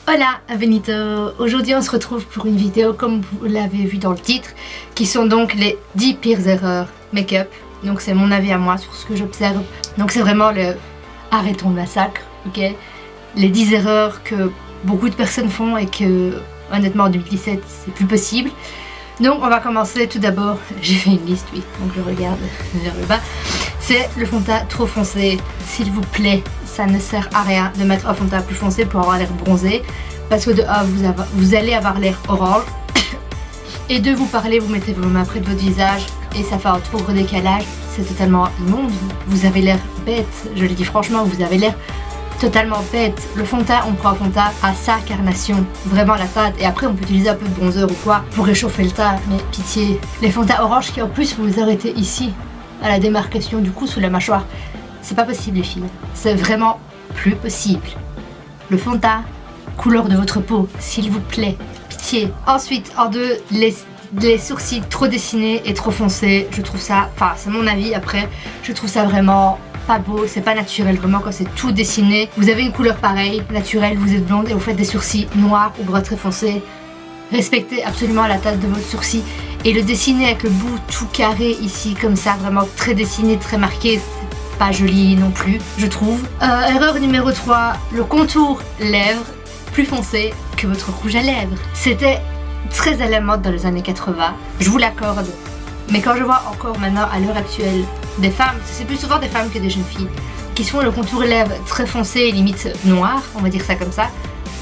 Hola Benito, aujourd'hui on se retrouve pour une vidéo comme vous l'avez vu dans le titre, qui sont donc les 10 pires erreurs make-up. Donc c'est mon avis à moi sur ce que j'observe. Donc c'est vraiment le arrêtons le massacre, ok. Les 10 erreurs que beaucoup de personnes font et que honnêtement en 2017 c'est plus possible. Donc on va commencer tout d'abord, j'ai fait une liste, oui, donc je regarde vers le bas. C'est le fond de teint trop foncé, s'il vous plaît, ça ne sert à rien de mettre un fond de teint plus foncé pour avoir l'air bronzé. Parce que de A, vous allez avoir l'air orange. Et de vous parler, vous mettez vos mains près de votre visage et ça fait un trop gros décalage. C'est totalement immonde, vous avez l'air bête, je le dis franchement, vous avez l'air totalement bête. Le fond de teint, on prend un fond de teint à sa carnation, vraiment la teinte, et après on peut utiliser un peu de bronzer ou quoi pour réchauffer le teint, mais pitié. Les fonds de teint orange qui en plus vous arrêtez ici, à la démarcation du cou sous la mâchoire, c'est pas possible les filles, c'est vraiment plus possible. Le fond de teint, couleur de votre peau, s'il vous plaît, pitié. Ensuite, en deux, les sourcils trop dessinés et trop foncés, je trouve ça, enfin c'est mon avis après, je trouve ça vraiment pas beau, c'est pas naturel vraiment quand c'est tout dessiné. Vous avez une couleur pareille, naturelle, vous êtes blonde et vous faites des sourcils noirs ou bras très foncés. Respectez absolument la taille de votre sourcil et le dessiner avec le bout tout carré ici comme ça, vraiment très dessiné, très marqué, c'est pas joli non plus, je trouve. Erreur numéro 3, le contour lèvres plus foncé que votre rouge à lèvres. C'était très à la mode dans les années 80, je vous l'accorde. Mais quand je vois encore maintenant à l'heure actuelle des femmes, c'est plus souvent des femmes que des jeunes filles, qui se font le contour lèvres très foncé, limite noir, on va dire ça comme ça,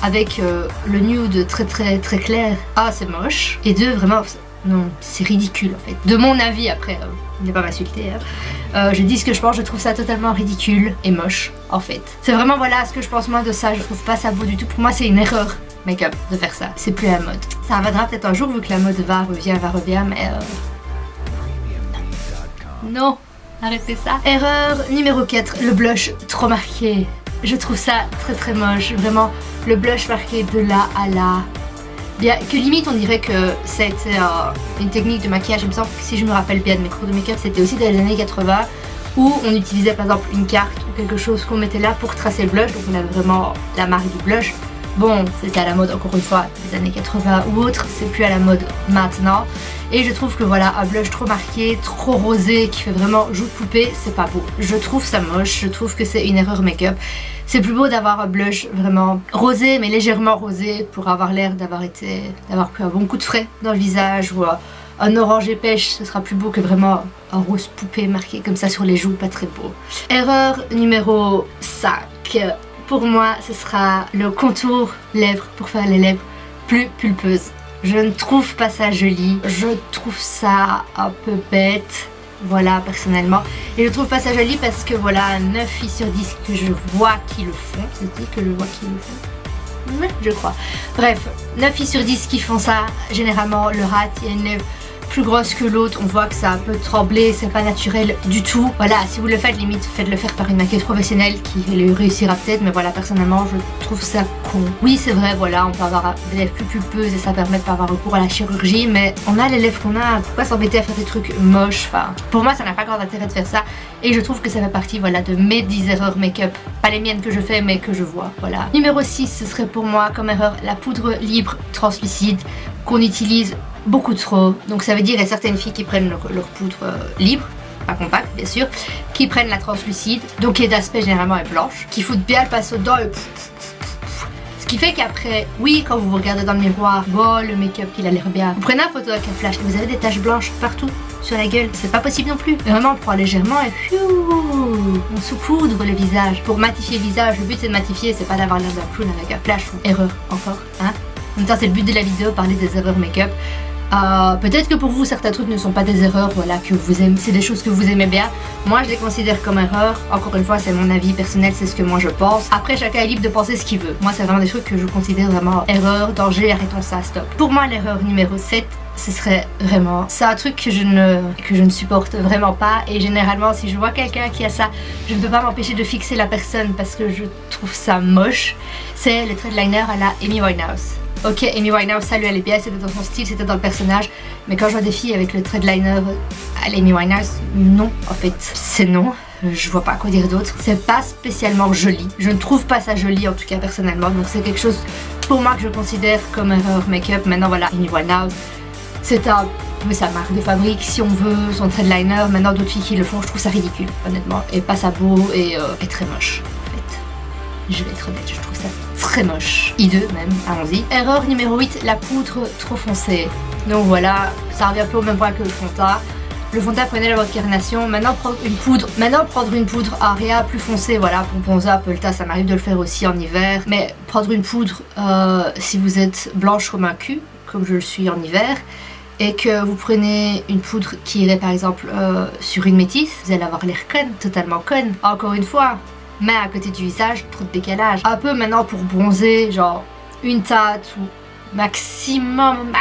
avec le nude très clair. Ah c'est moche. Et deux, vraiment, non, c'est ridicule en fait. De mon avis après, ne pas m'insulter, hein. Je dis ce que je pense, je trouve ça totalement ridicule et moche en fait. C'est vraiment voilà ce que je pense moi de ça, je trouve pas ça beau du tout. Pour moi c'est une erreur make-up de faire ça, c'est plus la mode. Ça reviendra peut-être un jour vu que la mode revient, mais non, arrêtez ça. Erreur numéro 4, le blush trop marqué. Je trouve ça très moche, vraiment le blush marqué de là à là. Bien que limite on dirait que c'était une technique de maquillage, il me semble que si je me rappelle bien de mes cours de make-up, c'était aussi dans les années 80 où on utilisait par exemple une carte ou quelque chose qu'on mettait là pour tracer le blush, donc on avait vraiment la marque du blush. Bon, c'était à la mode encore une fois des années 80 ou autres, c'est plus à la mode maintenant. Et je trouve que voilà, un blush trop marqué, trop rosé, qui fait vraiment joue de poupée, c'est pas beau. Je trouve ça moche, je trouve que c'est une erreur make-up. C'est plus beau d'avoir un blush vraiment rosé, mais légèrement rosé, pour avoir l'air d'avoir pris un bon coup de frais dans le visage, ou un orange pêche, ce sera plus beau que vraiment un rose poupée marqué comme ça sur les joues, pas très beau. Erreur numéro 5. Pour moi, ce sera le contour lèvres pour faire les lèvres plus pulpeuses. Je ne trouve pas ça joli, je trouve ça un peu bête, voilà, personnellement. Et je trouve pas ça joli parce que voilà, 9 filles sur 10 que je vois qui le font, c'est-à-dire que je vois qui le font, je crois. Bref, 9 filles sur 10 qui font ça, généralement le rate, il y a une lèvre plus grosse que l'autre, on voit que ça a un peu tremblé, c'est pas naturel du tout. Voilà, si vous le faites, limite faites-le faire par une maquilleuse professionnelle qui le réussira peut-être, mais voilà, personnellement je trouve ça con. Oui c'est vrai, voilà, on peut avoir des lèvres plus pulpeuses et ça permet de pas avoir recours à la chirurgie, mais on a les lèvres qu'on a, pourquoi s'embêter à faire des trucs moches? Enfin, pour moi ça n'a pas grand intérêt de faire ça, et je trouve que ça fait partie voilà de mes 10 erreurs make-up, pas les miennes que je fais mais que je vois, voilà. Numéro 6, ce serait pour moi comme erreur la poudre libre translucide qu'on utilise beaucoup trop. Donc ça veut dire qu'il y a certaines filles qui prennent leur poudre libre, pas compacte bien sûr, qui prennent la translucide, donc qui est d'aspect généralement est blanche, qui foutent bien le pinceau dedans et ce qui fait qu'après, oui, quand vous vous regardez dans le miroir, oh le make-up il a l'air bien, vous prenez une photo avec un flash et vous avez des taches blanches partout sur la gueule, c'est pas possible non plus. Et vraiment on prend légèrement et on saupoudre le visage pour matifier le visage. Le but c'est de matifier, c'est pas d'avoir l'air d'un clown avec un flash. Erreur encore, hein. En même temps c'est le but de la vidéo, parler des erreurs make-up. Peut-être que pour vous certains trucs ne sont pas des erreurs, voilà, que vous aimez, c'est des choses que vous aimez bien. Moi je les considère comme erreurs, encore une fois c'est mon avis personnel, c'est ce que moi je pense. Après chacun est libre de penser ce qu'il veut. Moi c'est vraiment des trucs que je considère vraiment erreur, danger, arrêtons ça, stop. Pour moi l'erreur numéro 7, ce serait vraiment, c'est un truc que je ne supporte vraiment pas, et généralement si je vois quelqu'un qui a ça, je ne peux pas m'empêcher de fixer la personne parce que je trouve ça moche. C'est le trait de liner à la Amy Winehouse. Ok, Amy Winehouse, ça lui allait bien, c'était dans son style, c'était dans le personnage. Mais quand je vois des filles avec le trait de liner à l'Amy Winehouse, non, en fait, c'est non. Je vois pas quoi dire d'autre. C'est pas spécialement joli. Je ne trouve pas ça joli, en tout cas personnellement. Donc c'est quelque chose pour moi que je considère comme erreur make-up. Maintenant voilà, Amy Winehouse, c'est sa marque de fabrique si on veut, son trait de liner. Maintenant d'autres filles qui le font, je trouve ça ridicule honnêtement, et pas ça beau et très moche en fait. Je vais être honnête, je trouve ça très moche. Hideux même, allons-y. Erreur numéro 8, la poudre trop foncée. Donc voilà, ça revient un peu au même point que le fond de teint. Le fond de teint, prenez votre carnation. Maintenant prendre une poudre Aria plus foncée, voilà, pour bronzer un peu le teint, ça m'arrive de le faire aussi en hiver. Mais prendre une poudre si vous êtes blanche comme un cul, comme je le suis en hiver, et que vous prenez une poudre qui irait par exemple sur une métisse, vous allez avoir l'air conne, totalement conne. Encore une fois, mais à côté du visage, trop de décalage. Un peu maintenant pour bronzer, genre une tatte ou maximum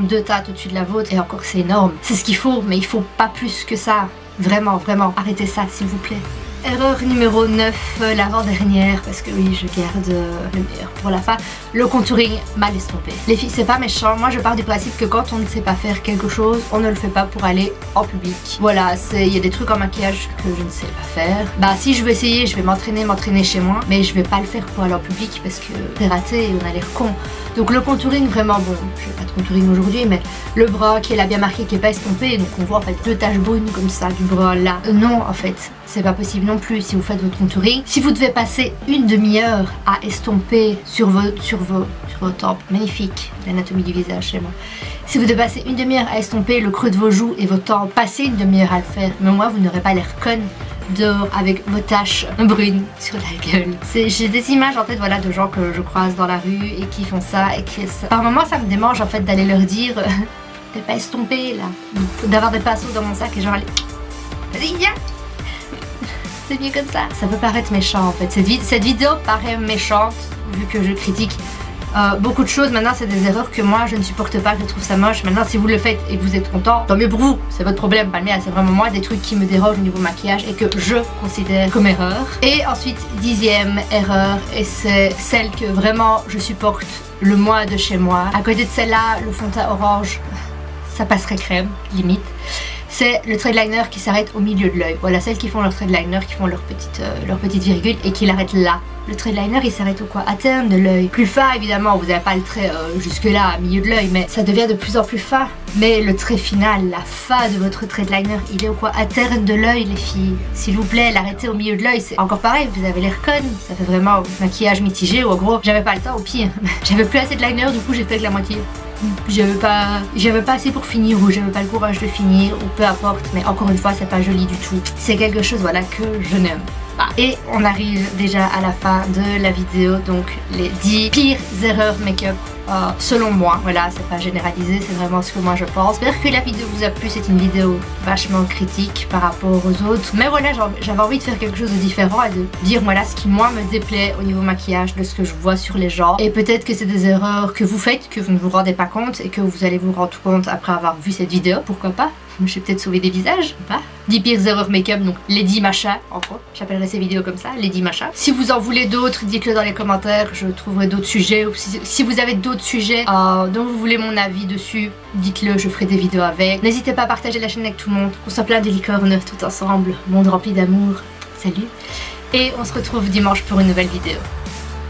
2 tattes au-dessus de la vôtre, et encore c'est énorme. C'est ce qu'il faut, mais il faut pas plus que ça. Vraiment, vraiment, arrêtez ça s'il vous plaît. Erreur numéro 9, l'avant-dernière, parce que oui, je garde le meilleur pour la fin, le contouring mal estompé. Les filles, c'est pas méchant, moi je pars du principe que quand on ne sait pas faire quelque chose, on ne le fait pas pour aller en public. Voilà, il y a des trucs en maquillage que je ne sais pas faire. Bah si je veux essayer, je vais m'entraîner chez moi, mais je vais pas le faire pour aller en public parce que c'est raté et on a l'air con. Donc le contouring vraiment bon, je vais pas de contouring aujourd'hui, mais le bras qui est là bien marqué, qui est pas estompé, donc on voit en fait 2 taches brunes comme ça du bras là. Non en fait, c'est pas possible non plus si vous faites votre contouring. Si vous devez passer une demi-heure à estomper sur vos tempes, magnifique, l'anatomie du visage chez moi. Si vous devez passer une demi-heure à estomper le creux de vos joues et vos tempes, passez une demi-heure à le faire, mais moi vous n'aurez pas l'air conne dehors avec vos taches brunes sur la gueule. J'ai des images en tête voilà, de gens que je croise dans la rue et qui font ça et qui... Par moments ça me démange en fait d'aller leur dire t'es pas estompé là, d'avoir des pinceaux dans mon sac et genre vas-y viens, c'est mieux comme ça. Ça peut paraître méchant en fait, cette vidéo paraît méchante vu que je critique beaucoup de choses. Maintenant c'est des erreurs que moi je ne supporte pas, que je trouve ça moche. Maintenant si vous le faites et que vous êtes content, tant mieux pour vous, c'est votre problème, pas le mien. C'est vraiment moi des trucs qui me dérogent au niveau maquillage et que je considère comme erreur. Et ensuite 10e erreur, et c'est celle que vraiment je supporte le moins de chez moi. À côté de celle-là, le fond de teint orange, ça passerait crème, limite. C'est le trait de liner qui s'arrête au milieu de l'œil. Voilà, celles qui font leur trait de liner, qui font leur petite virgule et qui l'arrêtent là. Le trait de liner il s'arrête au quoi? À terme de l'œil. Plus fin évidemment, vous n'avez pas le trait jusque là, à milieu de l'œil, mais ça devient de plus en plus fin. Mais le trait final, la fin de votre trait de liner, il est au quoi? À terme de l'œil les filles. S'il vous plaît, l'arrêter au milieu de l'œil, c'est encore pareil, vous avez l'air conne. Ça fait vraiment maquillage mitigé ou en gros, j'avais pas le temps au pire. J'avais plus assez de liner, du coup j'ai fait que la moitié. J'avais pas assez pour finir ou j'avais pas le courage de finir ou peu importe, mais encore une fois c'est pas joli du tout. C'est quelque chose voilà que je n'aime pas. Et on arrive déjà à la fin de la vidéo, donc les 10 pires erreurs make-up selon moi. Voilà, c'est pas généralisé, c'est vraiment ce que moi je pense. J'espère que la vidéo vous a plu, c'est une vidéo vachement critique par rapport aux autres. Mais voilà, j'avais envie de faire quelque chose de différent et de dire voilà ce qui moi me déplaît au niveau maquillage, de ce que je vois sur les gens. Et peut-être que c'est des erreurs que vous faites, que vous ne vous rendez pas compte et que vous allez vous rendre compte après avoir vu cette vidéo, pourquoi pas. Je vais peut-être sauver des visages, pas 10 pires erreurs make-up, donc les 10 machins, en gros. J'appellerai ces vidéos comme ça, les 10 machins. Si vous en voulez d'autres, dites-le dans les commentaires, je trouverai d'autres sujets. Ou si vous avez d'autres sujets dont vous voulez mon avis dessus, dites-le, je ferai des vidéos avec. N'hésitez pas à partager la chaîne avec tout le monde, qu'on soit plein de licornes tout ensemble, monde rempli d'amour. Salut. Et on se retrouve dimanche pour une nouvelle vidéo.